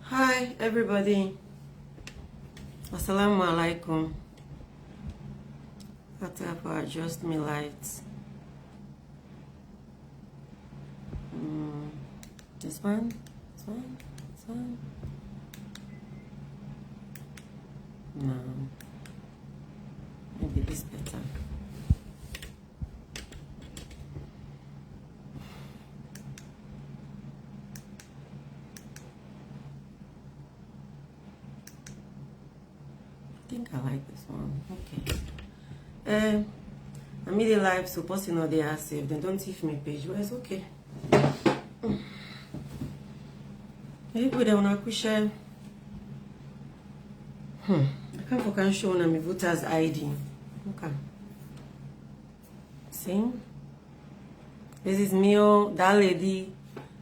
Hi everybody. Assalamu alaikum. I have to adjust my lights. This one, this one, this one. No. Maybe this better. I think I like this one. Okay. I made a live, so posting all they are saved. They don't teach me page, but it's okay. Maybe they wanna share. I can't show them my voter's ID. Okay. See? This is me, that lady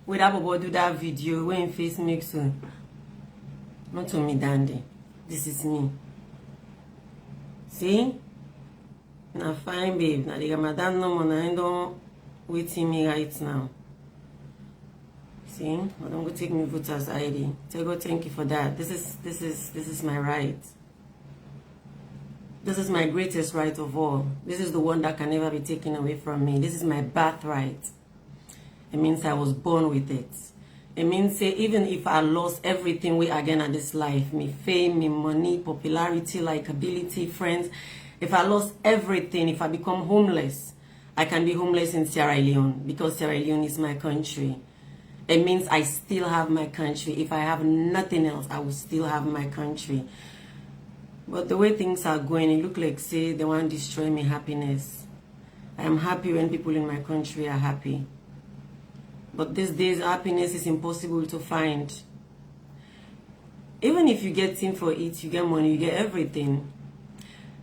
with that bobo do that video when face makes not to me dandy. This is me. See? Now fine babe. Now the madam no more. I don't waiting me right now. See? I don't go take me voter's ID. So go thank you for that. This is my right. This is my greatest right of all. This is the one that can never be taken away from me. This is my birthright. It means I was born with it. It means say even if I lost everything we again at this life, me fame, me money, popularity, likability, friends, if I lost everything, if I become homeless, I can be homeless in Sierra Leone because Sierra Leone is my country. It means I still have my country. If I have nothing else, I will still have my country. But the way things are going, it look like say they want to destroy my happiness. I am happy when people in my country are happy. But these days, happiness is impossible to find. Even if you get in for it, you get money, you get everything.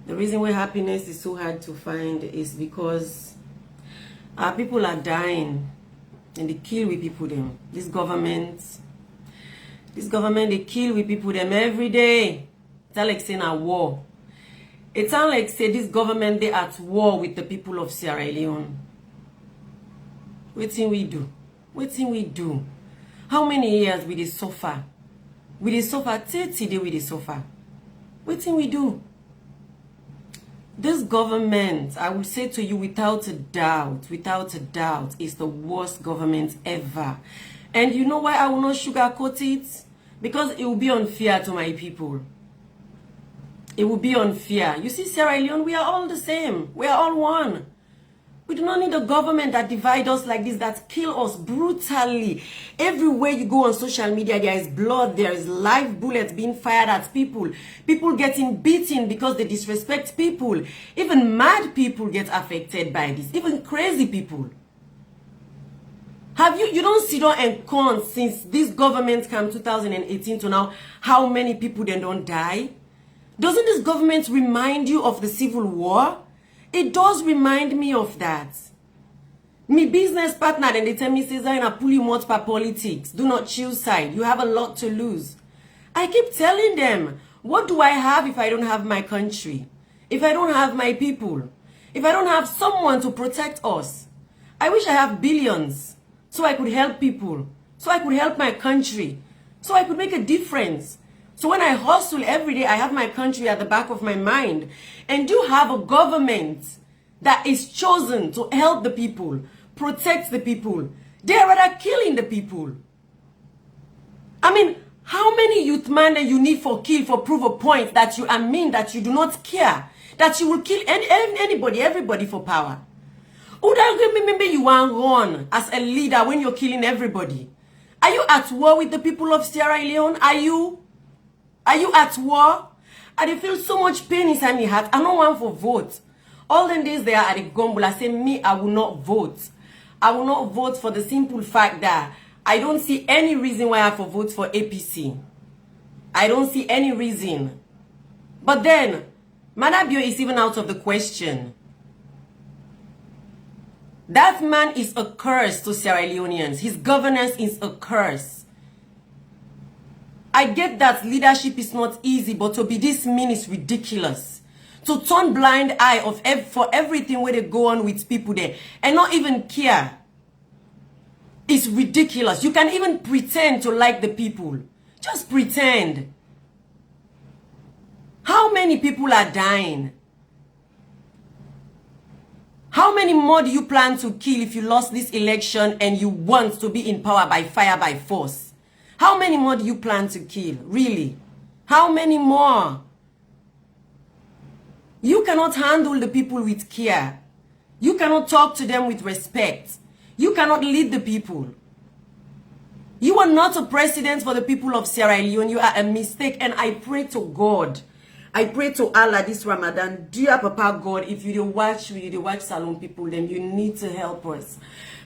The reason why happiness is so hard to find is because our people are dying and they kill we people them. This government, they kill we people them every day. It's like saying a war. It sounds like say this government they at war with the people of Sierra Leone. What thing we do? What thing we do? How many years we dey suffer? We dey suffer 30 days we dey suffer. What thing we do? This government, I will say to you without a doubt, is the worst government ever. And you know why I will not sugarcoat it? Because it will be unfair to my people. It will be unfair. You see, Sierra Leone, we are all the same. We are all one. We do not need a government that divides us like this, that kill us brutally. Everywhere you go on social media, there is blood, there is live bullets being fired at people. People getting beaten because they disrespect people. Even mad people get affected by this. Even crazy people. Have you don't sit down and count since this government came 2018 to now, how many people then don't die? Doesn't this government remind you of the Civil War? It does remind me of that. Me business partner, then they tell me, say, Zaina, pull you much for politics. Do not choose side. You have a lot to lose. I keep telling them, what do I have if I don't have my country? If I don't have my people? If I don't have someone to protect us? I wish I have billions so I could help people. So I could help my country. So I could make a difference. So when I hustle every day, I have my country at the back of my mind. And you have a government that is chosen to help the people, protect the people. They're rather killing the people. I mean, how many youth man that you need for kill for prove a point that you that you do not care, that you will kill anybody, everybody for power? Who don't remember you want run as a leader when you're killing everybody? Are you at war with the people of Sierra Leone? Are you at war? I feel so much pain inside my heart. I don't want for vote. All the days they are at the gumbo, I say me, I will not vote. I will not vote for the simple fact that I don't see any reason why I have to vote for APC. I don't see any reason. But then, Manabio is even out of the question. That man is a curse to Sierra Leoneans. His governance is a curse. I get that leadership is not easy, but to be this mean is ridiculous. To turn blind eye for everything where they go on with people there and not even care is ridiculous. You can even pretend to like the people. Just pretend. How many people are dying? How many more do you plan to kill if you lost this election and you want to be in power by fire, by force? How many more do you plan to kill? Really? How many more? You cannot handle the people with care. You cannot talk to them with respect. You cannot lead the people. You are not a president for the people of Sierra Leone. You are a mistake. And I pray to God. I pray to Allah this Ramadan. Dear Papa God, if you watch Salon people, then you need to help us.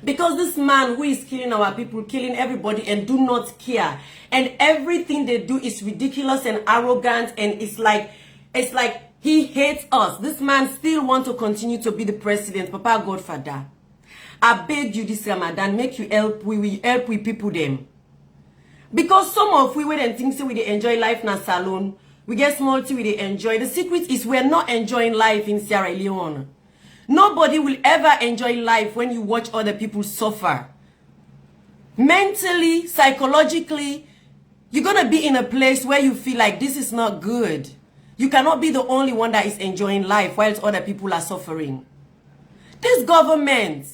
Because this man who is killing our people, killing everybody and do not care. And everything they do is ridiculous and arrogant. And it's like he hates us. This man still wants to continue to be the president. Papa God, Father, I beg you this Ramadan, make you help. We will help with people them. Because some of we wait and think so we they enjoy life na salon. We get small tea, we they enjoy. The secret is we're not enjoying life in Sierra Leone. Nobody will ever enjoy life when you watch other people suffer. Mentally, psychologically, you're going to be in a place where you feel like this is not good. You cannot be the only one that is enjoying life whilst other people are suffering. This government,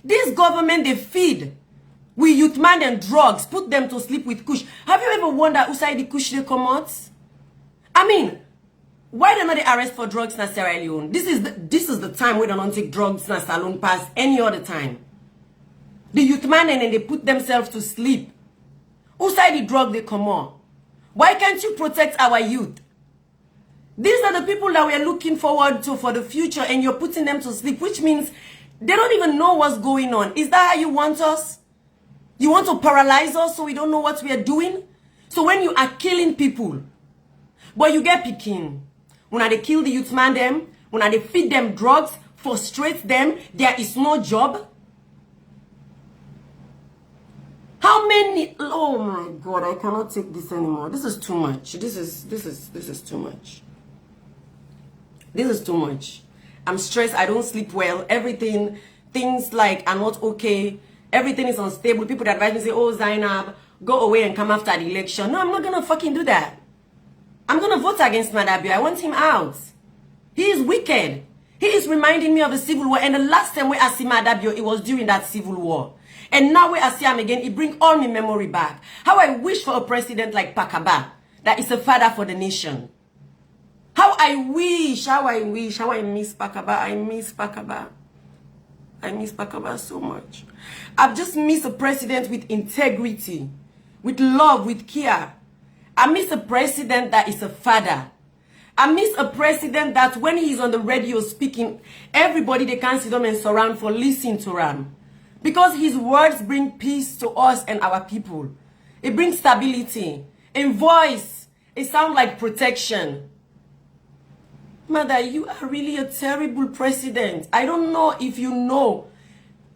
they feed. We youth man and drugs, put them to sleep with kush. Have you ever wondered who side the kush they come out? I mean, why don't they arrest for drugs in Sierra Leone? This is the time we don't take drugs in salon past any other time. The youth man and then they put themselves to sleep. Who side the drug they come on? Why can't you protect our youth? These are the people that we are looking forward to for the future, and you're putting them to sleep, which means they don't even know what's going on. Is that how you want us? You want to paralyze us so we don't know what we are doing? So when you are killing people, but you get picking. When they kill the youth man them, when they feed them drugs, frustrate them, there is no job. How many? Oh my God, I cannot take this anymore. This is too much. This is too much. This is too much. I'm stressed. I don't sleep well. Things like are not okay. Everything is unstable. People that advise me say, "Oh, Zainab, go away and come after the election." No, I'm not gonna fucking do that. I'm gonna vote against Madabio. I want him out. He is wicked. He is reminding me of the civil war. And the last time we I see Madabio, it was during that civil war. And now we I see him again, it brings all my memory back. How I wish for a president like Pakaba, that is a father for the nation. How I miss Pakaba. I miss Pakaba so much. I've just missed a president with integrity, with love, with care. I miss a president that is a father. I miss a president that when he's on the radio speaking, everybody they can sit down and surround for listening to him. Because his words bring peace to us and our people. It brings stability. In voice, it sounds like protection. Mother, you are really a terrible president. I don't know if you know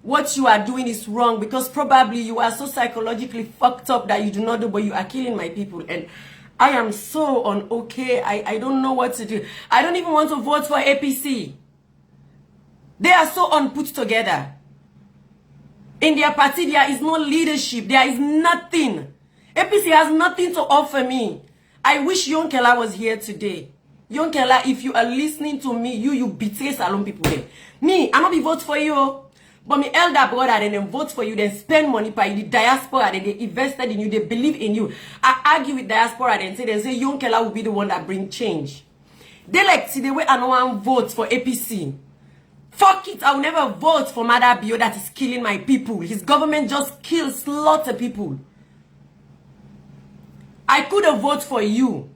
what you are doing is wrong, because probably you are so psychologically fucked up that you do not know, but you are killing my people. And I am so okay. I don't know what to do. I don't even want to vote for APC. They are so unput together. In their party, there is no leadership. There is nothing. APC has nothing to offer me. I wish Yonkela was here today. Yonkela, if you are listening to me, you betray Salon people there. Me, I'm not be vote for you. But my elder brother, then vote for you, then spend money for you, the diaspora, then they invested in you, they believe in you. I argue with diaspora, then say Yonkela will be the one that bring change. They like, see the way I know one vote for APC. Fuck it, I will never vote for Madabio that is killing my people. His government just kills, slaughter people. I could have voted for you.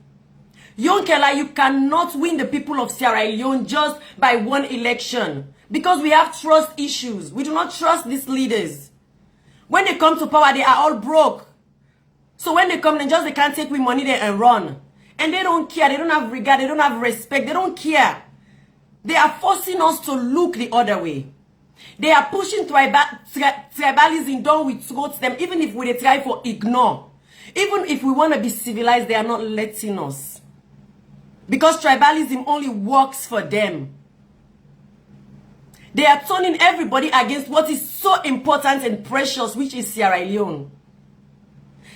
Yonkela, you cannot win the people of Sierra Leone just by one election. Because we have trust issues. We do not trust these leaders. When they come to power, they are all broke. So when they come, they can't take with money there and run. And they don't care. They don't have regard. They don't have respect. They don't care. They are forcing us to look the other way. They are pushing tribalism down with throats them, even if we try for ignore. Even if we want to be civilized, they are not letting us. Because tribalism only works for them. They are turning everybody against what is so important and precious, which is Sierra Leone.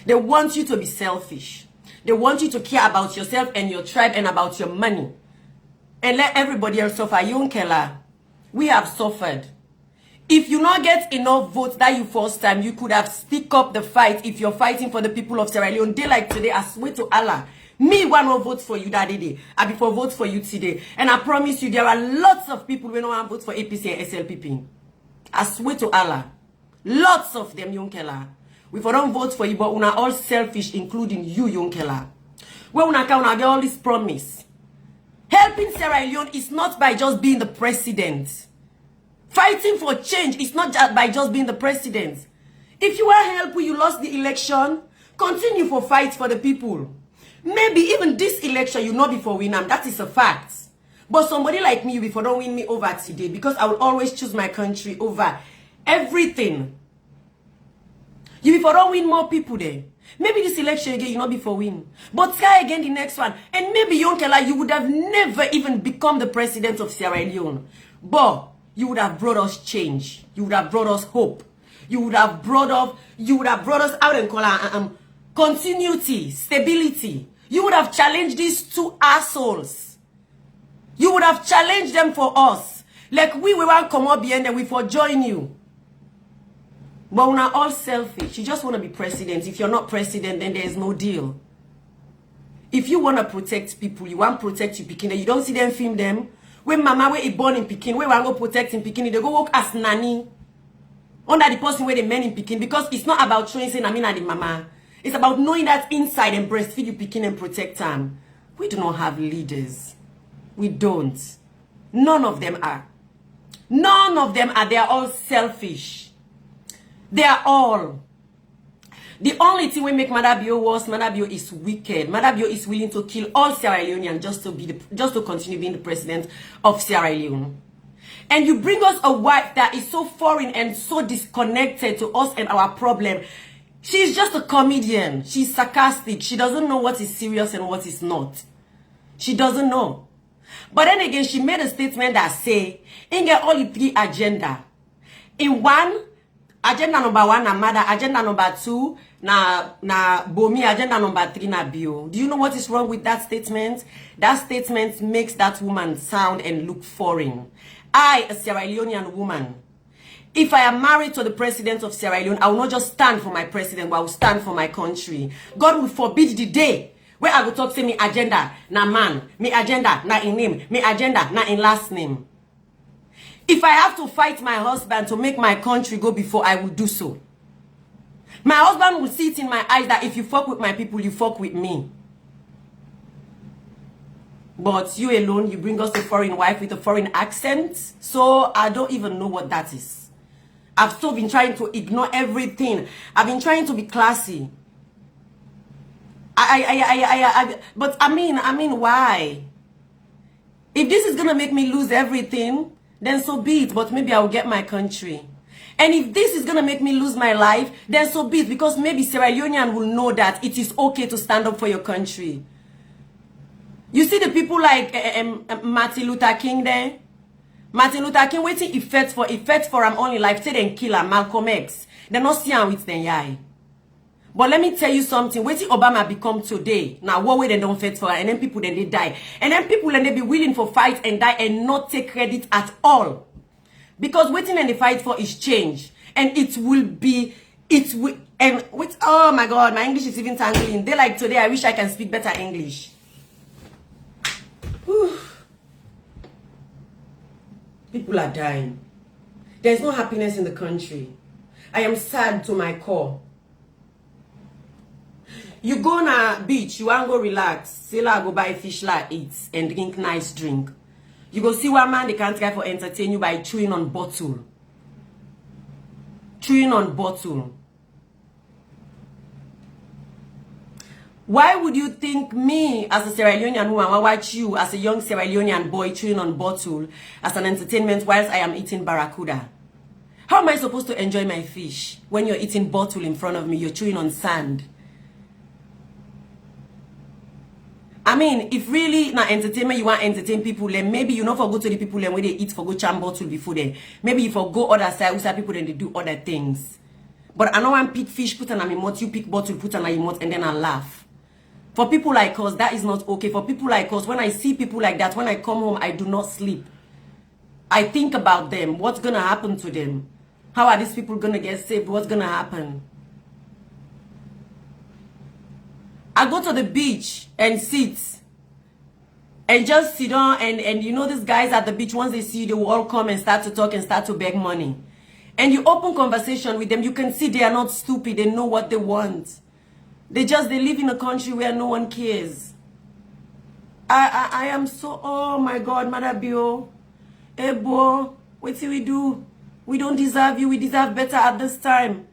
They want you to be selfish. They want you to care about yourself and your tribe and about your money. And let everybody else suffer. Yonkela, we have suffered. If you not get enough votes that you first time, you could have stick up the fight if you're fighting for the people of Sierra Leone. Day like today, I swear to Allah, me want to vote for you that day. I before vote for you today. And I promise you, there are lots of people who don't want to vote for APC and SLPP. I swear to Allah. Lots of them, Yonkela. We don't vote for you, but we are all selfish, including you, Yonkela. When we get all this promise. Helping Sierra Leone is not by just being the president. Fighting for change is not just by just being the president. If you are helpful, you lost the election, continue for fight for the people. Maybe even this election, you know before win them. That is a fact. But somebody like me, before don't win me over today, because I will always choose my country over everything. You before don't win more people there. Maybe this election again, you not before win. But try again the next one. And maybe Yonkela, you would have never even become the president of Sierra Leone. But you would have brought us change. You would have brought us hope. You would have brought us out and call continuity, stability. You would have challenged these two assholes. You would have challenged them for us. Like we won't come up here and we for join you. But we're not all selfish. You just want to be president. If you're not president, then there's no deal. If you want to protect people, you want to protect your Pekin, you don't see them film them. When mama where he born in Pekin, where we want to go protect in Pekin, they go work as nanny. Under the person where they men in Pekin. Because it's not about showing saying I mean the mama. It's about knowing that inside and breastfeed you Pekin and protect them. We do not have leaders. We don't. None of them are. None of them are. They are all selfish. They are all. The only thing we make Madabio worse, Madabio is wicked. Madabio is willing to kill all Sierra Leoneans just to continue being the president of Sierra Leone. And you bring us a wife that is so foreign and so disconnected to us and our problem. She's just a comedian. She's sarcastic. She doesn't know what is serious and what is not. She doesn't know. But then again, she made a statement that say, in get only 3 agenda. In one, agenda number 1 na mother, agenda number 2 na Bomi, agenda number 3 na bio. Do you know what is wrong with that statement? That statement makes that woman sound and look foreign. I, a Sierra Leonean woman, if I am married to the president of Sierra Leone, I will not just stand for my president, but I will stand for my country. God will forbid the day where I will talk say me agenda na man, me agenda na in name, me agenda na in last name. If I have to fight my husband to make my country go before, I will do so. My husband will see it in my eyes that if you fuck with my people, you fuck with me. But you alone, you bring us a foreign wife with a foreign accent. So I don't even know what that is. I've still been trying to ignore everything. I've been trying to be classy. But I mean, why? If this is gonna make me lose everything, then so be it. But maybe I will get my country. And if this is gonna make me lose my life, then so be it. Because maybe Sierra Leonean will know that it is okay to stand up for your country. You see the people like Martin Luther King there? Martin Luther King waiting effects for him only life. Say then kill Malcolm X. They not see him with them yai. But let me tell you something. Waiting Obama become today. Now what way they don't fight for her, and then people then they die. And then people then they be willing for fight and die and not take credit at all. Because waiting and the fight for is change. And oh my God, my English is even tangling. They like today, I wish I can speak better English. Whew. People are dying. There's no happiness in the country. I am sad to my core. You go on a beach, you want to go relax. Sailor go buy fish like eat and drink nice drink. You go see one man they can't try for entertain you by chewing on bottle. Chewing on bottle. Why would you think me as a Sierra Leonean woman will watch you as a young Sierra Leonean boy chewing on bottle as an entertainment whilst I am eating barracuda? How am I supposed to enjoy my fish when you're eating bottle in front of me, you're chewing on sand? I mean, if really na entertainment you want to entertain people, then maybe you not for go to the people then where they eat for go charm bottle before then. Maybe you for go other side, people then they do other things. But I know I pick fish, put an amimot, you pick bottle, put an amimot, and then I laugh. For people like us, that is not okay. For people like us, when I see people like that, when I come home, I do not sleep. I think about them. What's going to happen to them? How are these people going to get saved? What's going to happen? I go to the beach and sit. And just sit down and you know these guys at the beach, once they see you, they will all come and start to talk and start to beg money. And you open conversation with them, you can see they are not stupid. They know what they want. They live in a country where no one cares. I am so, oh my God, Madabio. Ebo, what do we do? We don't deserve you. We deserve better at this time.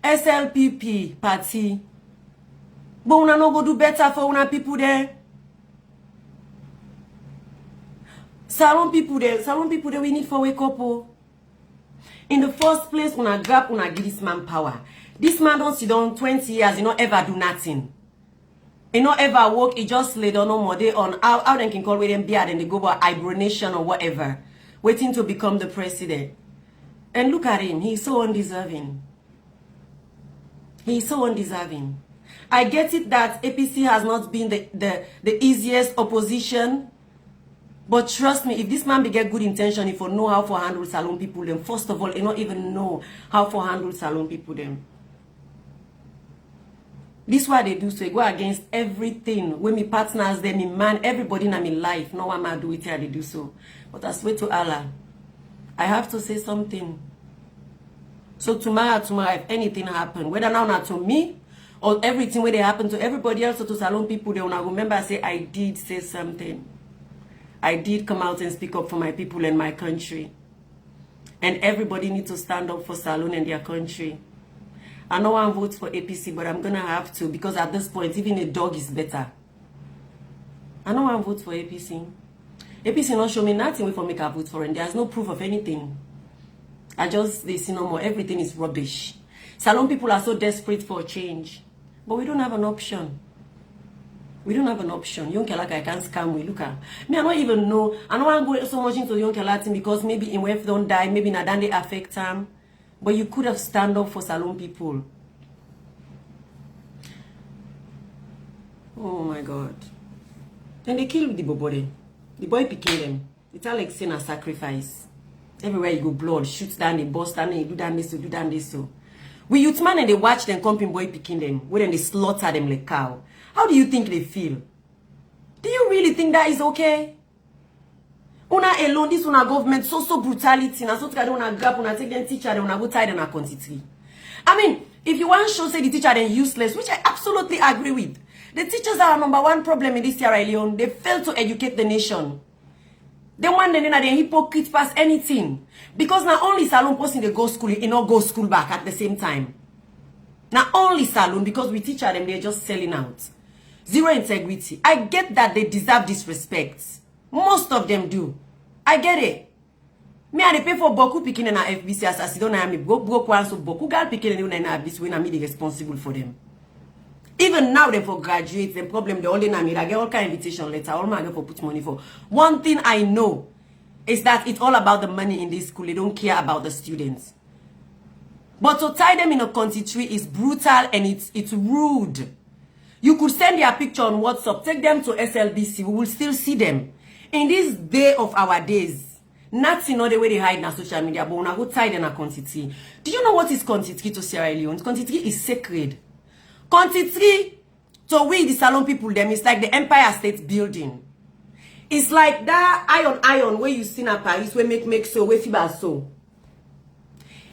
SLPP party. But we no go do better for una people there. Salon people there, we need for wake up. Oh. In the first place, una grab, una give this man power. This man don't sit down 20 years, he not ever do nothing. He not ever work, he just lay down no more day on how they can call with them beard and they go about hibernation or whatever. Waiting to become the president. And look at him, he's so undeserving. He's so undeserving. I get it that APC has not been the easiest opposition. But trust me, if this man be get good intention, if you know how to handle salon people, then first of all, he not even know how to handle salon people them. This is what they do, so they go against everything. When me partners, them, me man, everybody in my life, no one man do it here, they do so. But I swear to Allah, I have to say something. So tomorrow, if anything happen, whether now not to me, or everything where they happen to everybody else or to salon people, they wanna remember I say I did say something. I did come out and speak up for my people and my country. And everybody needs to stand up for salon and their country. I know I vote for APC, but I'm going to have to, because at this point, even a dog is better. I know I vote for APC. APC not show me nothing for make a vote for, and there's no proof of anything. I just, they see no more. Everything is rubbish. Salon people are so desperate for change. But we don't have an option. We don't have an option. Young Kelaka, I can't scam we. Look at me. I don't even know. I don't want to go so much into Young Kelaka because maybe in Wef don't die, maybe Nadan they affect them. But you could have stand up for salon people. Oh my God. And they killed the boy. The boy picking them. It's all like sin a sacrifice. Everywhere you go, blood, shoot down, they bust down, they do down this, do down this. So we youth man and they watch them comping boy picking them. When they slaughter them like cow. How do you think they feel? Do you really think that is okay? Una alone, this una government, so brutality. Na so tika una gap, una take them teacher, then una go tie them a quantity. I mean, if you want to show say the teacher then useless, which I absolutely agree with. The teachers are our #1 problem in this Sierra Leone. They fail to educate the nation. They want them to hypocrite past anything. Because not only salon person they go school, you not go school back at the same time. Not only salon, because we teach them, they're just selling out. Zero integrity. I get that they deserve disrespect. Most of them do. I get it. Me I pay for boku picking in a FBC as I don't know me go one so boku girl picking in a FBC when I me responsible for them. Even now they for graduate, the problem they only me I get all kind of invitation letter, all my for put money for. One thing I know is that it's all about the money in this school. They don't care about the students. But to tie them in a country tree is brutal and it's rude. You could send their picture on WhatsApp, take them to SLBC, we will still see them. In this day of our days, nothing the way they hide in social media, but when I go tie them a quantity. Do you know what is quantity to Sierra Leone? Quantity is sacred. Quantity to we the salon people them is like the Empire State Building. It's like that iron where you see in Paris where make so where fiber so.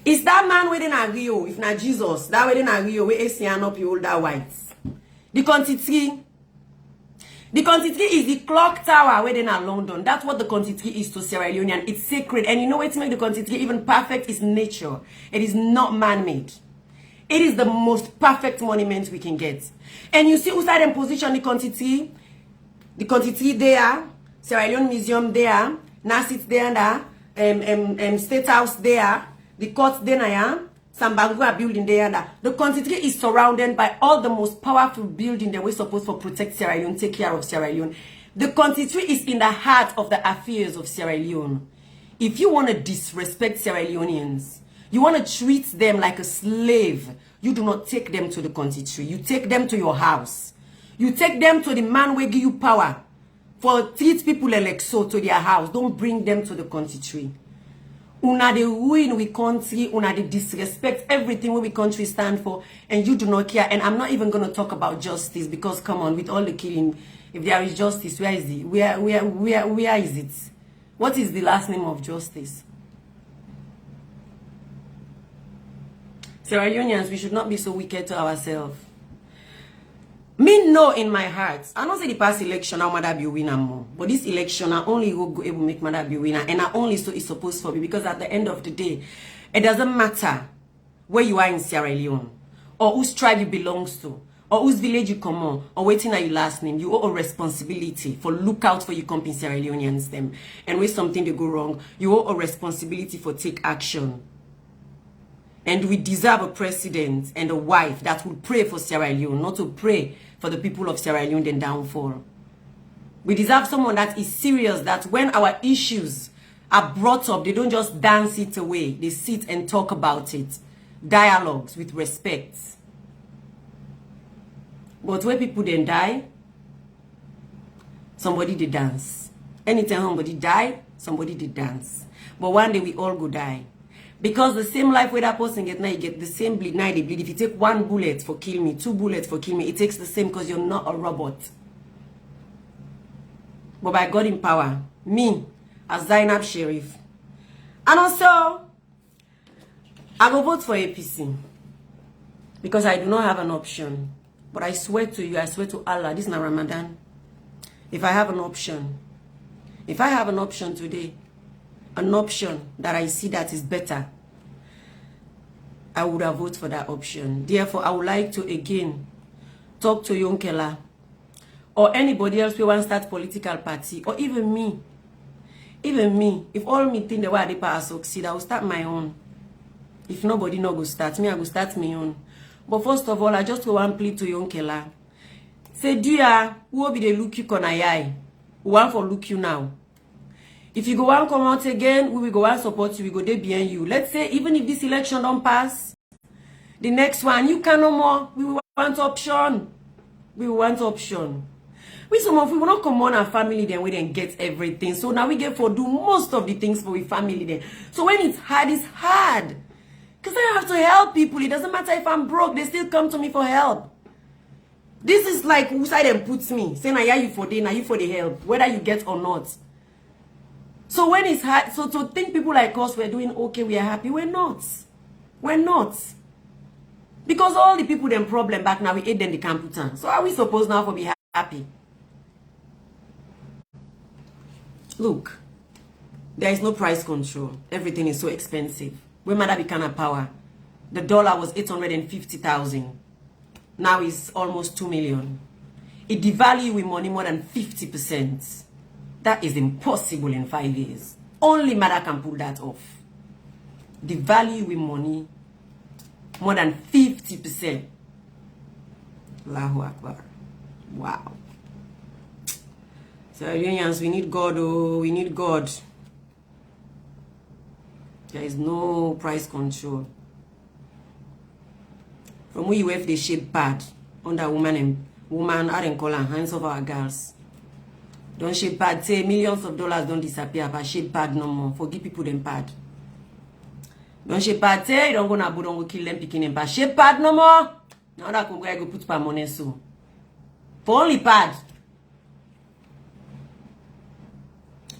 It's that man where in Rio, if not Jesus, that way in Rio where Asian up you all that whites. The quantity is the clock tower where in London. That's what the quantity is to Sierra Leone. It's sacred. And you know what to make the quantity even perfect is nature. It is not man-made. It is the most perfect monument we can get. And you see outside and position the quantity there, Sierra Leone Museum there, Nasit there, State House there, the court there, Sambangua building there. The quantity is surrounded by all the most powerful buildings that we're supposed to protect Sierra Leone, take care of Sierra Leone. The quantity is in the heart of the affairs of Sierra Leone. If you want to disrespect Sierra Leoneans, You want to treat them like a slave. You do not take them to the country tree. You take them to your house. You take them to the man who give you power. For treat people like so to their house. Don't bring them to the country tree. Una the ruin we country, una the disrespect everything we country stand for, and you do not care. And I'm not even going to talk about justice, because come on, with all the killing, if there is justice, where is it? Where is it? What is the last name of justice? Sierra Leoneans, we should not be so wicked to ourselves. Me know in my heart, I don't say the past election how mother be a winner more, but this election I only will go able to make mother be a winner, and I only so it's supposed for me, because at the end of the day, it doesn't matter where you are in Sierra Leone, or whose tribe you belongs to, or whose village you come on, or waiting at your last name. You owe a responsibility for look out for your company Sierra Leoneans them, and when something they go wrong, you owe a responsibility for take action. And we deserve a president and a wife that will pray for Sierra Leone, not to pray for the people of Sierra Leone then downfall. We deserve someone that is serious, that when our issues are brought up, they don't just dance it away. They sit and talk about it. Dialogues with respect. But when people then die, somebody did dance. Anytime somebody die, somebody did dance. But one day we all go die. Because the same life where that person get now, you get the same bleed, now they bleed. If you take 1 bullet for kill me, 2 bullets for kill me, it takes the same, because you're not a robot. But by God in power, me, as Zainab Sheriff. And also, I will vote for APC. Because I do not have an option. But I swear to you, I swear to Allah, this is not Ramadan. If I have an option today, an option that I see that is better, I would have voted for that option. Therefore, I would like to again talk to Yonkela or anybody else who wants to start political party, or even me. Even me. If all me think the way they pass succeed, I will start my own. If nobody no go start me, I will start my own. But first of all, I just go and plead to Yonkela. Say, dear, who will be the look you corner eye? Who want for look you now? If you go and come out again, we will go and support you. We go there behind you. Let's say even if this election don't pass, the next one, you can no more. We will want option. We will want option. We some of we will not come on our family then we then get everything. So now we get for do most of the things for we family then. So when it's hard. Because I have to help people. It doesn't matter if I'm broke, they still come to me for help. This is like who side them puts me. Saying I you for day, now you for the help, whether you get or not. So when it's hard, so to think people like us, we're doing okay, we are happy, we're not. We're not. Because all the people them problem back now, we ate them the computer. So are we supposed now to be happy? Look, there is no price control. Everything is so expensive. When mother became a power, the dollar was 850,000. Now it's almost 2 million. It devalued with money more than 50%. That is impossible in 5 years. Only mother can pull that off. The value with money, more than 50%. Allahu Akbar. Wow. So, Iranians, we need God, oh, we need God. There is no price control. From where you have the shape bad under woman, I don't call her hands of our girls. Don't shape bad. Say millions of dollars don't disappear, but shape bad no more. Forgive people them bad. Don't shape bad. Say don't go na don't go kill them picking them bad. Shape bad no more. Now that come go put pa money so. For only bad.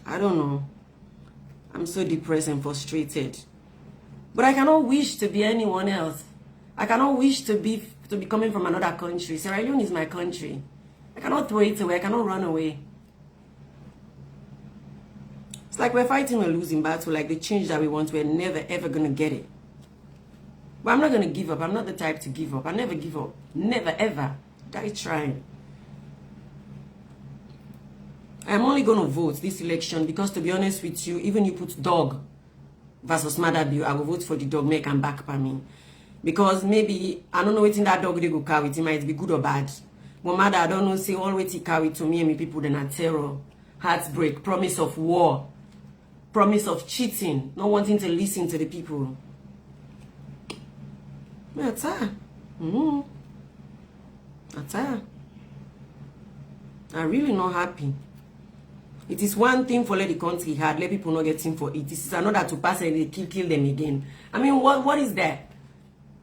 I don't know. I'm so depressed and frustrated. But I cannot wish to be anyone else. I cannot wish to be coming from another country. Sierra Leone is my country. I cannot throw it away. I cannot run away. It's like we're fighting a losing battle, like the change that we want, we're never ever gonna get it. But I'm not gonna give up. I'm not the type to give up. I never give up. Never ever. Die trying. I'm only gonna vote this election because, to be honest with you, even you put dog versus mother bill, I will vote for the dog, make and back by me. Because maybe I don't know what in that dog they go carry. It might be good or bad. But mother, I don't know, say all what he carry to me and me people then are terror, heartbreak, promise of war. Promise of cheating, not wanting to listen to the people. I'm tired. I'm tired. I'm really not happy. It is one thing for let the country hard, let people not get in for it. This is another to pass and they kill them again. I mean, what is that?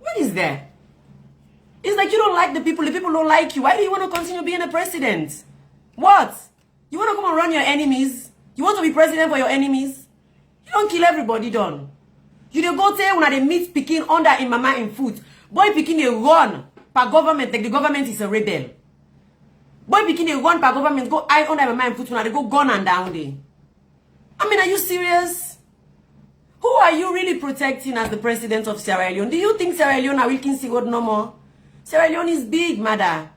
What is that? It's like you don't like the people don't like you. Why do you want to continue being a president? What? You want to come and run your enemies? You want to be president for your enemies? You don't kill everybody, done. You dey go tell when they meet picking under in mama in foot. Boy picking a run per government, like the government is a rebel. Boy picking a run per government, go eye under mama in foot when they go gun and down there. I mean, are you serious? Who are you really protecting as the president of Sierra Leone? Do you think Sierra Leone are willing to go no more? Sierra Leone is big, mother.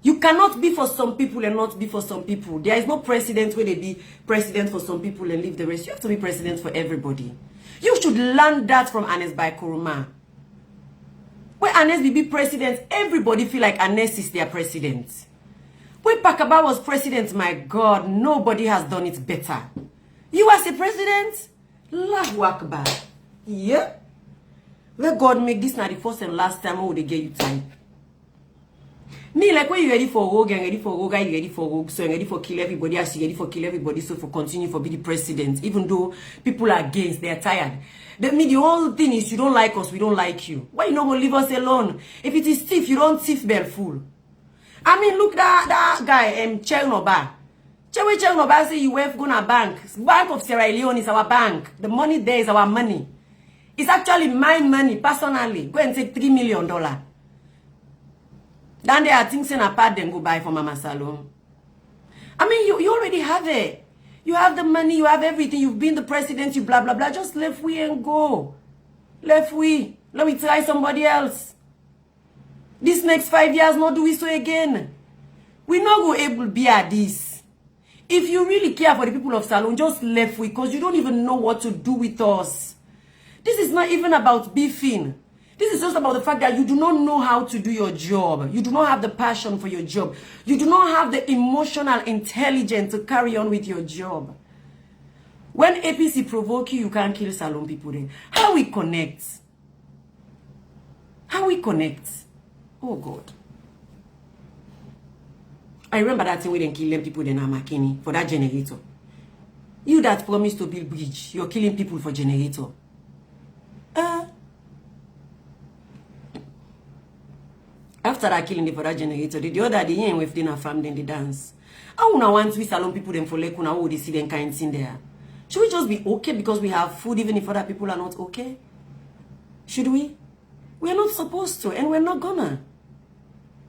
You cannot be for some people and not be for some people. There is no president where they be president for some people and leave the rest. You have to be president for everybody. You should learn that from Anes by Kuruma. When Anes be president, everybody feel like Anes is their president. When Pakaba was president, my God, nobody has done it better. You as a president, Allahu Akbar. Yeah. Let God make this not the first and last time they get you time. Me, like when you ready for rogue and ready for rogue, you ready for rogue, so you ready for kill everybody, as you ready for kill everybody, so for continue for be the president, even though people are against, they are tired. The whole thing is you don't like us, we don't like you. Why you not gonna leave us alone? If it is thief, you don't thief bell fool. I mean, look that guy, Chernoba. Chernoba say you went gonna bank. Bank of Sierra Leone is our bank. The money there is our money. It's actually my money, personally. Go and take $3 million. Then there are things in a pad then go buy for Mama Salon. I mean, you already have it. You have the money, you have everything. You've been the president, you blah, blah, blah. Just left we and go. Left we. Let me try somebody else. This next 5 years, not do we so again. We're not going able to be at this. If you really care for the people of Salon, just left we, because you don't even know what to do with us. This is not even about beefing. This is just about the fact that you do not know how to do your job. You do not have the passion for your job. You do not have the emotional intelligence to carry on with your job. When APC provoke you, you can't kill Salon people then. How we connect? How we connect? Oh God. I remember that thing we didn't kill them people then Makini for that generator. You that promised to build bridge, you're killing people for generator. After that killing the for that generator, the other day ain't with dinner farm then they dance. I wanna want we Salon people them for like now they see them kind in there. Should we just be okay because we have food even if other people are not okay? Should we? We're not supposed to, and we're not gonna.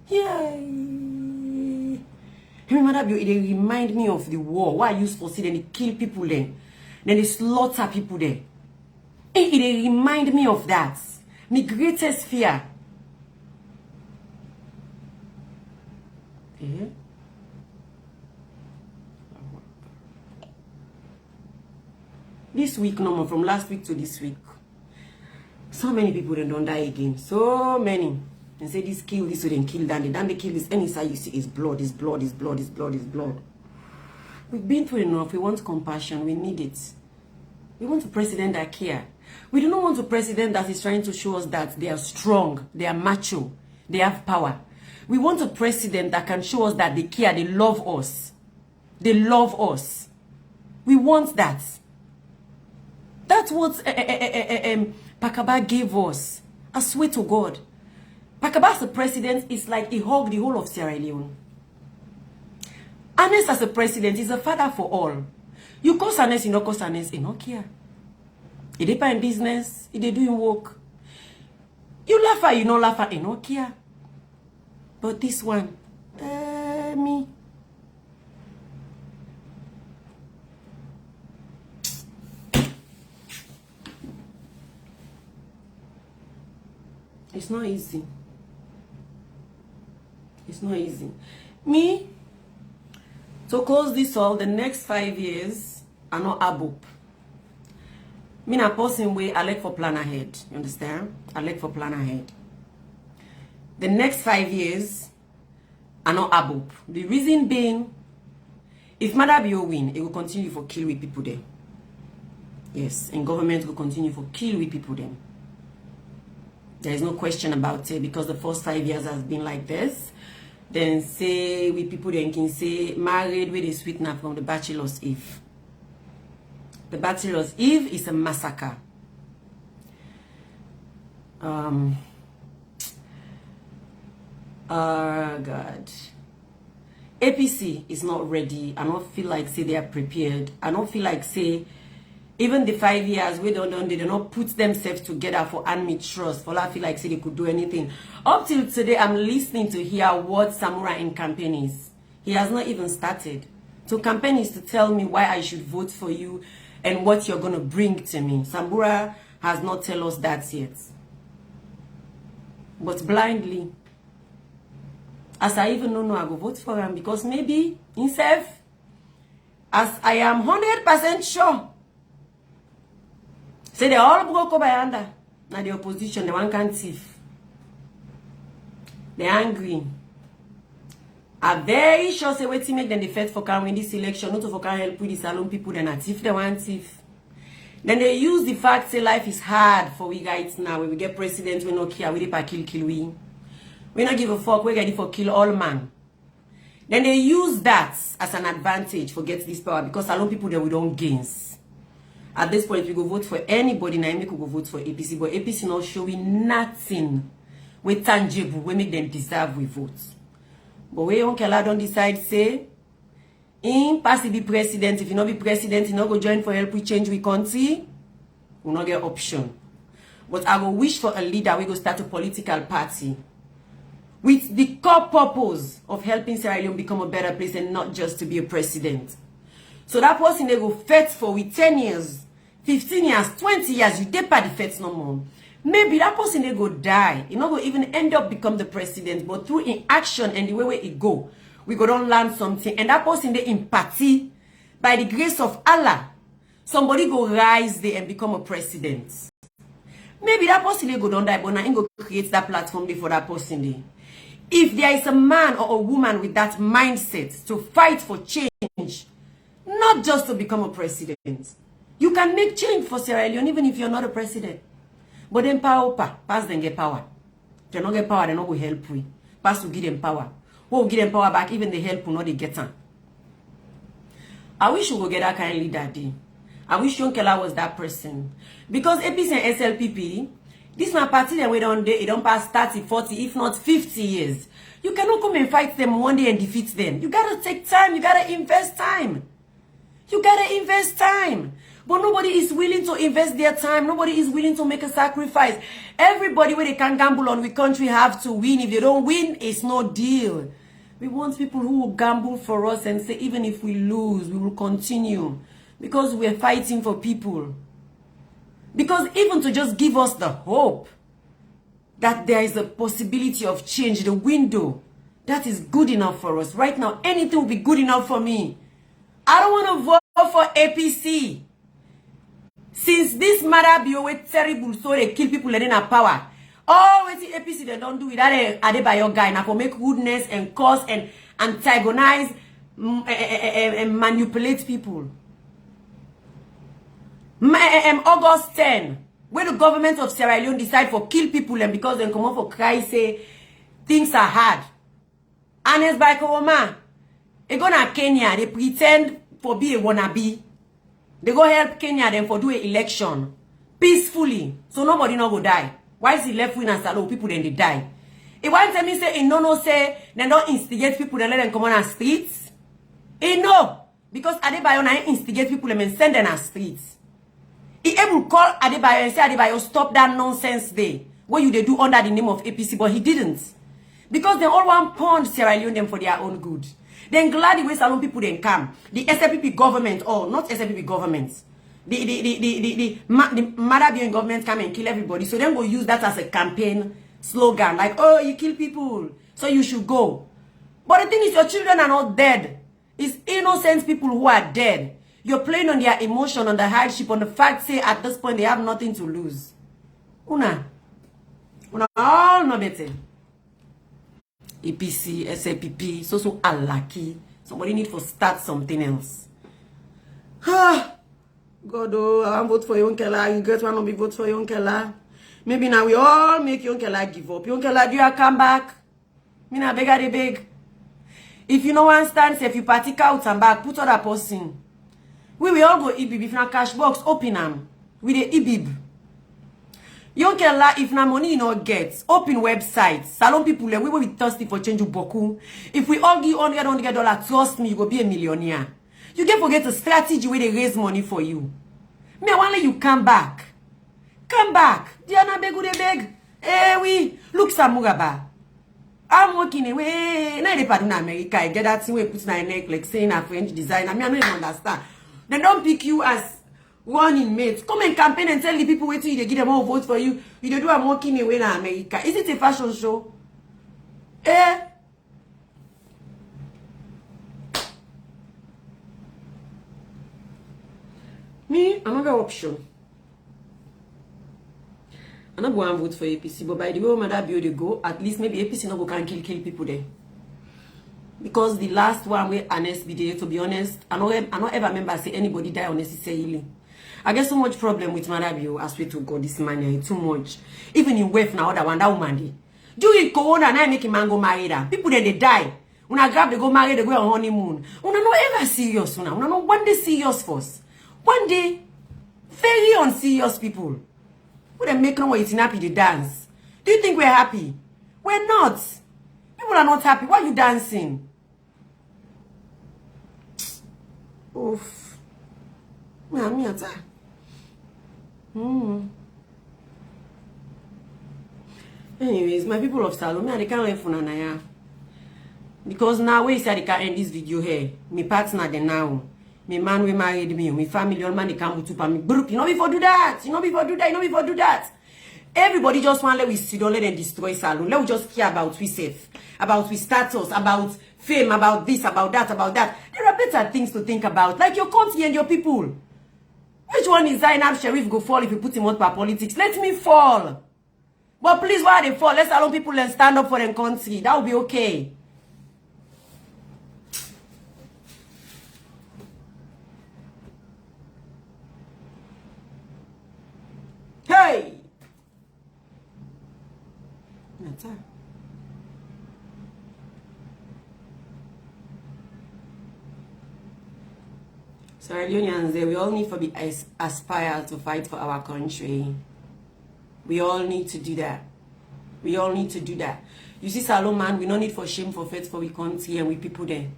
Yay! Remember, it remind me of the war. Why I used to see them they kill people then they slaughter people there. It remind me of that. My greatest fear. This week, no more, from last week to this week. So many people then don't die again. So many. And say this kill this, so then kill that. Then they kill this. Any side you see is blood, is blood, is blood, is blood, is blood. We've been through enough. We want compassion. We need it. We want a president that care. We do not want a president that is trying to show us that they are strong, they are macho, they have power. We want a president that can show us that they care, they love us. They love us. We want that. That's what Pakaba gave us. I swear to God. Pakaba as a president is like he hugged the whole of Sierra Leone. Anes as a president is a father for all. You cause Anes, you know cause Anes, you don't care. He dey in business, he dey doing work. You laugh at, you don't laugh at, you don't care. But this one, me. It's not easy. It's not easy. Me, to close this all, the next 5 years are not abop. Me na person way I like for plan ahead. You understand? I like for plan ahead. The next 5 years are not abop. The reason being, if Madabio win, it will continue for kill with people there. Yes, and government will continue for kill with people then. There is no question about it, because the first 5 years has been like this. Then say we people then can say married with a sweetener from the Bachelor's Eve. The Bachelor's Eve is a massacre. Oh God. APC is not ready. I don't feel like say they are prepared. I don't feel like say even the 5 years they do not put themselves together for army trust. For I feel like say they could do anything. Up till today, I'm listening to hear what Samurai in campaign is. He has not even started. So campaign is to tell me why I should vote for you and what you're gonna bring to me. Sambura has not tell us that yet. But blindly, as I even don't know, I go vote for him, because maybe himself, as I am 100% sure, say they all broke up by under. Now the opposition, the one can't thief. They're angry. I'm very sure say wait to make them the first for can win this election, not to for can help with the salon people, then a thief, they want thief. Then they use the fact say life is hard for we guys now. When we get president, we not care, we kill we. We not give a fuck, we ready for kill all man. Then they use that as an advantage for get this power, because salon people that we don't gains. At this point, we go vote for anybody, now we go vote for APC, but APC not showing nothing with tangible, we make them deserve we vote. But we Uncle don't decide, say, in pass to be president, if you not be president, you not go join for help we change we country, we not get option. But I will wish for a leader, we go start a political party with the core purpose of helping Sierra Leone become a better place and not just to be a president. So that person they go fight for with 10 years, 15 years, 20 years, you did the fight no more. Maybe that person they go die. You know, go even end up become the president, but through inaction and the way it go, we go don't learn something. And that person they empathy, by the grace of Allah, somebody go rise there and become a president. Maybe that person they go don't die, but now go create that platform there for that person there. If there is a man or a woman with that mindset to fight for change, not just to become a president, you can make change for Sierra Leone even if you're not a president. But then power, pass them get power. If they don't get power, they not go help we. Pass to give them power. Who will give them power back, even the help will not they get them. I wish you would get that kind of leader day. I wish Yonkela was that person. Because APC and SLPP, this my party that we don't it don't pass 30, 40, if not 50 years. You cannot come and fight them one day and defeat them. You gotta take time, you gotta invest time. You gotta invest time. But nobody is willing to invest their time. Nobody is willing to make a sacrifice. Everybody where they can gamble on, we country have to win. If they don't win, it's no deal. We want people who will gamble for us and say, even if we lose, we will continue. Because we're fighting for people. Because even to just give us the hope that there is a possibility of change, the window, that is good enough for us. Right now, anything will be good enough for me. I don't want to vote for APC. Since this matter be always terrible, so they kill people letting a power. Oh, wait till APC they don't do it. That Adebayo guy now for make goodness and cause and antagonize and manipulate people. August 10, where the government of Sierra Leone decide for kill people and because they come up for cry say things are hard. And it's by Kowoma. They go to Kenya, they pretend for be a wannabe. They go help Kenya then for do an election peacefully. So nobody not go die. Why is he left wing and salo people then they die? It wants me say in no say they don't instigate people and let them come on our streets. No. Because Adebayo na instigate people and send them on streets. He able to call Adebayo and say Adebayo stop that nonsense there. What you they do under the name of APC, but he didn't. Because they all want pound Sierra Leone them for their own good. Then glad the way salon people then come. The SLPP government, or not SLPP government. The Madabian government come and kill everybody. So then we'll use that as a campaign slogan. Like, oh, you kill people, so you should go. But the thing is, your children are not dead. It's innocent people who are dead. You're playing on their emotion, on the hardship, on the fact, say, at this point, they have nothing to lose. Una all no better. APC, SLPP, so unlucky. Somebody need to start something else. God, oh, I want vote for Yonkela. You get one of me vote for Yonkela. Maybe now we all make Yonkela give up. Yonkela, do you come back? Me na beg a beg. If you no want stand, say if you party out and back, put other person. We will all go ibib. If na cash box, open them. With the ibib. Yonkela, if na money you not get, open websites. Salon people, we will be thirsty for change you boku. If we all give $100, trust me, you go be a millionaire. You can forget the strategy where they raise money for you. Me, I want let you come back. Come back. Diana beg de beg. Eh oui. Look Samuraba. I'm working away. Now they pardon America. I get that thing where put my neck like saying a French designer. Me, I don't even understand. They don't pick you as running mate. Come and campaign and tell the people waiting they give them all votes for you. You don't do I'm walking away in America. Is it a fashion show? Eh? Me, another option. I'm not going to vote for APC, but by the way, Mother Bio they go, at least maybe APC no go can kill people there. Because the last one where honest be there, to be honest, I not ever remember say anybody die unnecessarily. I get so much problem with Mother Bio, I swear to God, this man here, too much. Even in West now, that one, that woman there. During Corona, now make a man go marry her. People then they die. When I grab, they go marry, they go on honeymoon. Una no ever serious, una no one day serious first. One day, very unserious people. We don't make no way it's happy to dance. Do you think we're happy? We're not. People are not happy. Why are you dancing? Oof. Mamie, Anyways, my people of Salome, they can't wait for Nanaya. Because now we say they can end this video here. My partner they now. My man we married me, my family, all man they come to me. You know before do that. You know before do that. You know before do that. Everybody just want let we sit down, let them destroy Salon. Let we just care about we safe, about we status, about fame, about this, about that, about that. There are better things to think about, like your country and your people. Which one is Zainab Sheriff go fall if you put him out for politics? Let me fall. But please, why they fall? Let's allow people and stand up for their country. That will be okay. Hey! That's it. So, Leonians, we all need to be aspire to fight for our country. We all need to do that. We all need to do that. You see, Salon man, we don't need for shame for faith for we country and we people there.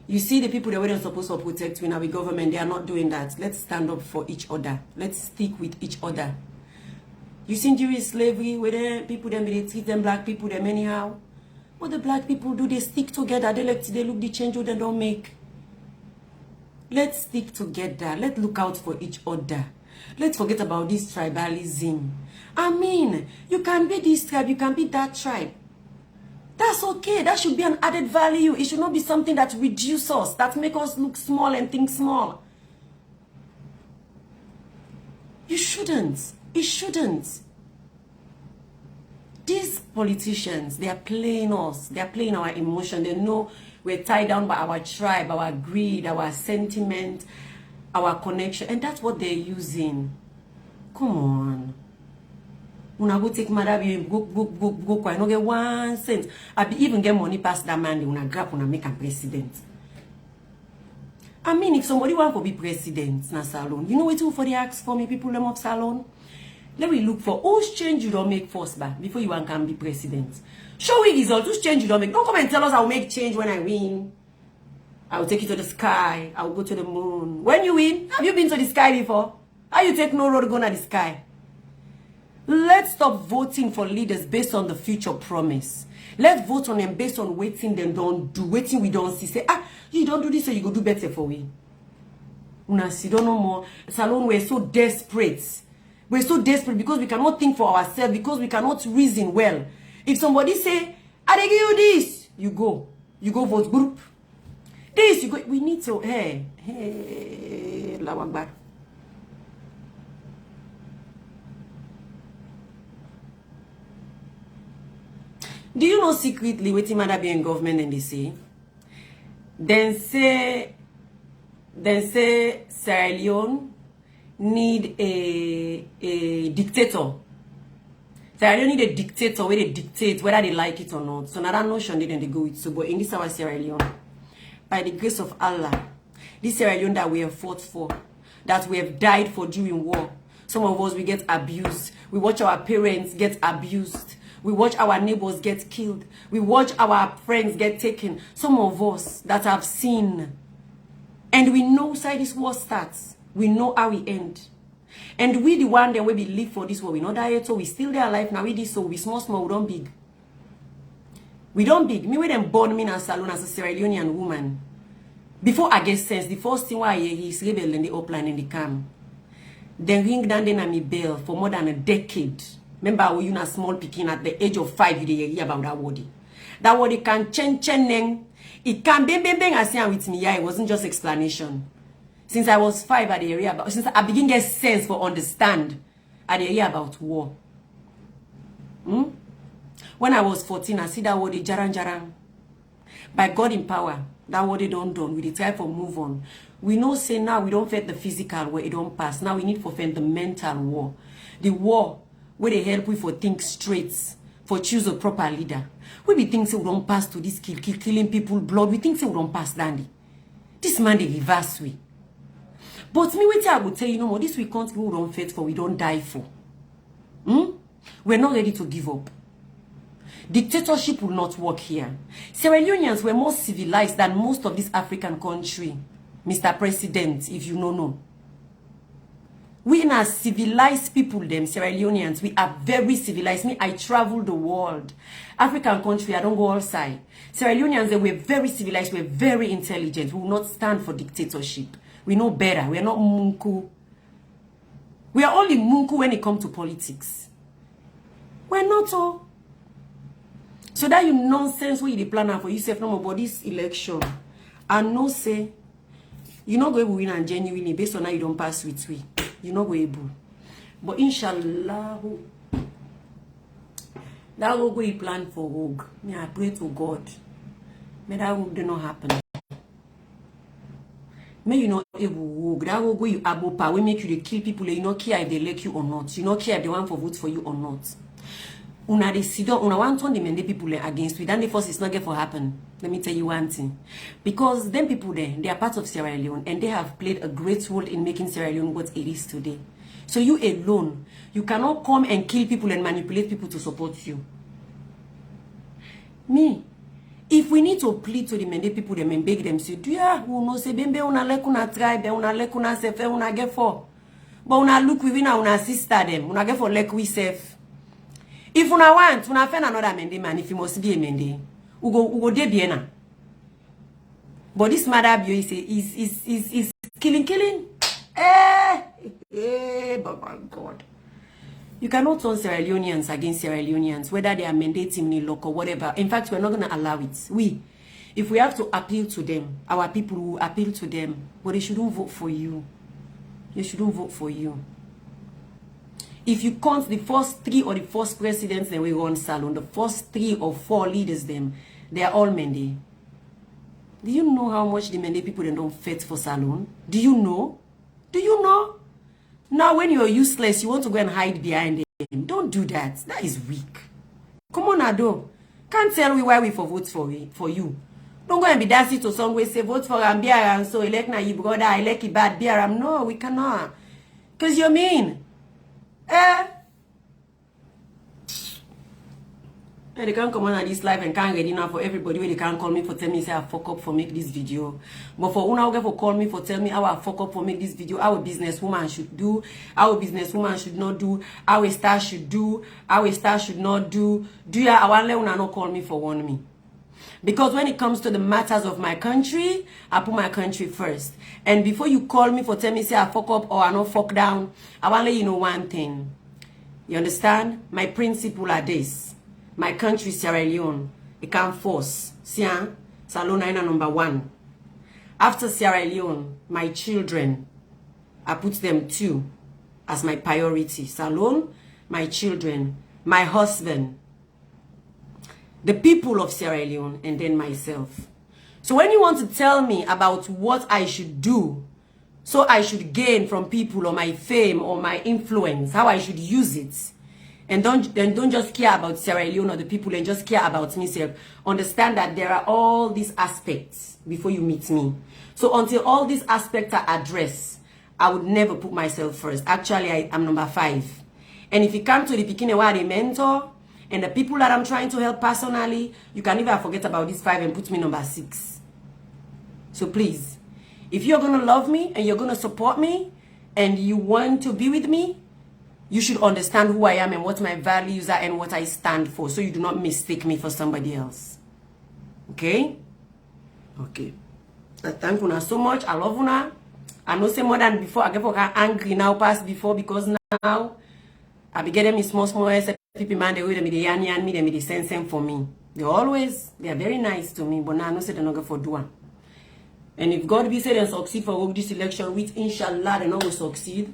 You see the people that we're supposed to protect in our government, they are not doing that. Let's stand up for each other. Let's stick with each other. You see during slavery, where people them they treat them black people them anyhow. What the black people do, they stick together. They look the change they don't make. Let's stick together. Let's look out for each other. Let's forget about this tribalism. I mean, you can be this tribe, you can be that tribe. That's okay. That should be an added value. It should not be something that reduces us, that makes us look small and think small. You shouldn't. It shouldn't. These politicians, they are playing us. They are playing our emotion. They know we're tied down by our tribe, our greed, our sentiment, our connection. And that's what they're using. Come on. Una go take Madabi, go, I no get 1 cent. I be even get money past that man, una grab, una make a president. I mean, if somebody want to be president, na Salon, you know what for the ask for me, people them of Salon? Let me look for whose change you don't make first back before you can be president. Show me results, whose change you don't make. Don't come and tell us I'll make change when I win. I'll take you to the sky. I'll go to the moon. When you win, have you been to the sky before? How you take no road going to the sky? Let's stop voting for leaders based on the future promise. Let's vote on them based on waiting them don't do, waiting we don't see. Say, you don't do this so you go do better for we. Una see don't know more. Salon, we're so desperate. We're so desperate because we cannot think for ourselves, because we cannot reason well. If somebody say, I give you this, you go vote group. This, you go, we need to, hey, Lawagbar. Do you know secretly what Mother be in government and they say? Then say Sierra Leone need a dictator. Sierra Leone they dictate or where they dictate whether they like it or not. So now that notion they go with. So but in this our Sierra Leone, by the grace of Allah, this Sierra Leone that we have fought for, that we have died for during war. Some of us we get abused. We watch our parents get abused. We watch our neighbors get killed. We watch our friends get taken. Some of us that have seen. And we know how this war starts. We know how we end. And we the one that we live for this war. We not die yet, so we still there alive. Now we this so we small, we don't big. We don't big. Me when them born me in a salon as a Sierra Leonean woman. Before I get sense, the first thing why I hear is rebel in the upline in the camp. Then ring down then me bell for more than a decade. Remember when you na small picking at the age of 5 you hear about that word. That word can chen. It can bang as with me. Yeah, it wasn't just explanation. Since I was 5 at the area about since I begin get sense for understand at the area about war. When I was 14, I see that word jaran. By God in power, that word don't done. We try for move on. We know say now we don't fight the physical war, it don't pass. Now we need for fight the mental war. The war where they help we for think straight, for choose a proper leader. We be think say we don't pass to this killing people blood. We think say we don't pass dandy. This man the reverse way. But me wait I would tell you no more. This we can't we don't fight for, we don't die for. We're not ready to give up. Dictatorship will not work here. Sierra Leoneans were more civilized than most of this African country, Mr. President, if you know. We are civilized people, them Sierra Leoneans. We are very civilized. Me, I travel the world. African country, I don't go outside. Sierra Leoneans, they were very civilized. We're very intelligent. We will not stand for dictatorship. We know better. We are not munku. We are only munku when it comes to politics. We're not all. So that you nonsense what you plan for yourself no more about this election. And no say, you're not going to win and genuinely based on how you don't pass with we. You're not going to. But inshallah, that will go plan for Rogue. Me, I pray to God. May that will do not happen. May you not able Rogue. That will go you abo power. We make you to kill people. You not care if they like you or not. You not care if they want for vote for you or not. Una decide, una want to demand the people against we. Then the force is not going to happen. Let me tell you one thing. Because them people there, they are part of Sierra Leone and they have played a great role in making Sierra Leone what it is today. So you alone, you cannot come and kill people and manipulate people to support you. Me, if we need to plead to the Mende people, them and beg them, say, yeah, we know say, bembe una like una tribe, una like una sefe, una get for. But una look we una sister them, una get for like we safe. If una want, una find another Mende man, if you must be a Mende, we go de biena. But this mother boy is killing. But my God. You cannot turn Sierra Leoneans against Sierra Leoneans, whether they are mandating in local or whatever. In fact, we're not going to allow it. If we have to appeal to them, our people will appeal to them, but they shouldn't vote for you. They shouldn't vote for you. If you count the first 3 or the first presidents that we run salon, the first 3 or 4 leaders, them, they are all Mende. Do you know how much the Mende people they don't fight for salon? Do you know? Do you know? Now when you're useless, you want to go and hide behind them. Don't do that. That is weak. Come on, Ado. Can't tell me why we for vote for you. Don't go and be dancing to some way, say vote for Ambiaram, so elect na you brother, elect you bad Biaram. No, we cannot. Because you're mean. And they can't come on at this live and can't ready now for everybody where they can't call me for tell me say I fuck up for make this video. But for una for call me for tell me how I fuck up for make this video, how a businesswoman should do, how a businesswoman should not do, how a star should do, how a star should not do. Do ya I want let una not call me for warn me. Because when it comes to the matters of my country, I put my country first. And before you call me for tell me say I fuck up or I not fuck down, I want to let you know one thing. You understand? My principle are this. My country, Sierra Leone, it can't force. See, Salona is number 1. After Sierra Leone, my children, I put them 2 as my priority. Salon, my children, my husband, the people of Sierra Leone, and then myself. So when you want to tell me about what I should do, so I should gain from people or my fame or my influence, how I should use it, And don't just care about Sierra Leone or the people and just care about me. Understand that there are all these aspects before you meet me. So until all these aspects are addressed, I would never put myself first. Actually, I'm number 5. And if you come to the beginning where I mentor and the people that I'm trying to help personally, you can even forget about this 5 and put me number 6. So please, if you're going to love me and you're going to support me and you want to be with me, you should understand who I am and what my values are and what I stand for, so you do not mistake me for somebody else. Okay? Okay. I thank you so much. I love you. I know say more than before. I get angry now past before, because now I be getting me small people man they way they yan me, they be the same for me. They are very nice to me, but now I know say they're not going for do. And if God be said and succeed for this election, which inshallah they not will succeed,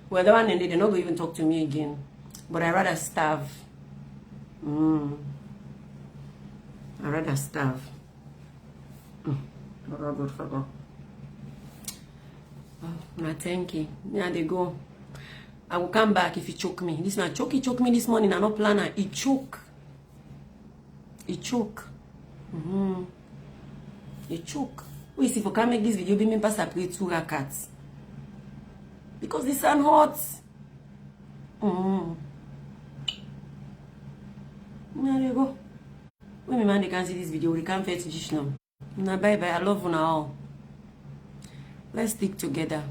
well, the one and they're not going to even talk to me again. But I rather starve. I rather starve. Good for God. Oh, my thank you. Yeah, they go. I will come back if you choke me. This man choke me this morning. I'm not planner. He choke. He choke. He choke. We see if I can make this video, be me pass I play 2 rakats. Because the sun hot. There you go. When my man they can see this video, we can't fetch this now. Now bye bye. I love you now. Let's stick together.